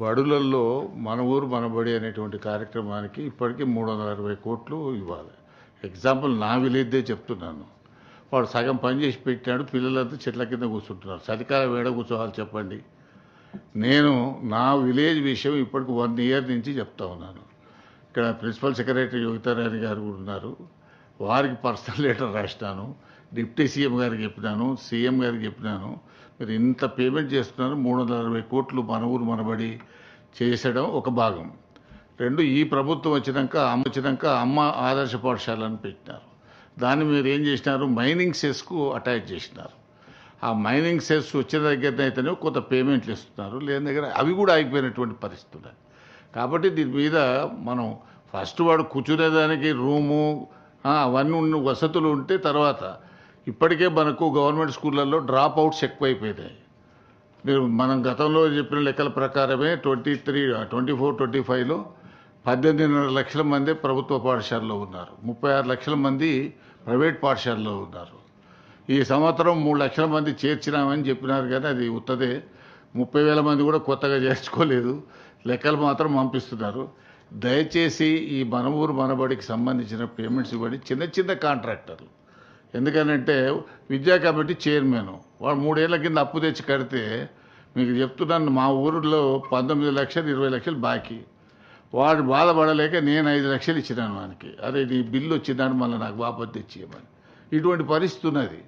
బడులల్లో మన ఊరు మనబడి అనేటువంటి కార్యక్రమానికి ఇప్పటికీ 360 కోట్లు ఇవ్వాలి. ఎగ్జాంపుల్ నా విలేజ్దే చెప్తున్నాను. వాడు సగం పని చేసి పెట్టాడు, పిల్లలంతా చెట్ల కింద కూర్చుంటున్నారు. చలికాలం ఏడ కూర్చోవాలి చెప్పండి. నేను నా విలేజ్ విషయం ఇప్పటికి 1 ఇయర్ నుంచి చెప్తా ఉన్నాను. ఇక్కడ ప్రిన్సిపల్ సెక్రటరీ యోగితారాణి గారు కూడా ఉన్నారు. వారికి పర్సనల్ లెటర్ రాసినాను, డిప్యూటీ సీఎం గారికి చెప్పినాను, సీఎం గారికి చెప్పినాను. మీరు ఇంత పేమెంట్ చేస్తున్నారు, 360 కోట్లు మన ఊరు మనబడి చేసడం ఒక భాగం. 2, ఈ ప్రభుత్వం వచ్చినాక అమ్మ ఆదర్శ పాఠశాలను పెట్టినారు. దాన్ని మీరు ఏం చేసినారు, మైనింగ్ సెస్కు అటాచ్ చేసినారు. ఆ మైనింగ్ సెస్ వచ్చిన దగ్గర అయితేనే కొంత పేమెంట్లు ఇస్తున్నారు, లేని దగ్గర అవి కూడా ఆగిపోయినటువంటి పరిస్థితులు. కాబట్టి దీని మీద మనం ఫస్ట్ వాడు కూర్చునేదానికి రూము అవన్నీ వసతులు ఉంటే తర్వాత ఇప్పటికే మనకు గవర్నమెంట్ స్కూళ్ళల్లో డ్రాప్ అవుట్స్ ఎక్కువైపోయినాయి. మీరు మనం గతంలో చెప్పిన లెక్కల ప్రకారమే 24-25లో 18.5 లక్షల మంది ప్రభుత్వ పాఠశాలలో ఉన్నారు, 36 లక్షల మంది ప్రైవేట్ పాఠశాలలో ఉన్నారు. ఈ సంవత్సరం 3 లక్షల మంది చేర్చినామని చెప్పినారు, కానీ అది ఉత్తదే. 30,000 మంది కూడా కొత్తగా చేర్చుకోలేదు, లెక్కలు మాత్రం పంపిస్తున్నారు. దయచేసి ఈ మన ఊరు మనబడికి సంబంధించిన పేమెంట్స్ ఇవ్వండి. చిన్న చిన్న కాంట్రాక్టర్లు, ఎందుకనంటే విద్యా కమిటీ చైర్మన్ వాడు 3 ఏళ్ల కింద అప్పు తెచ్చి కడితే, మీకు చెప్తున్నాను, మా ఊరిలో 19 లక్షలు 20 లక్షలు బాకీ. వాడు బాధపడలేక నేను 5 లక్షలు ఇచ్చినాను వానికి. అరే నీ బిల్లు వచ్చిందని మళ్ళీ నాకు వాపసు తెచ్చేయమని. ఇటువంటి పరిస్థితి ఉన్నది.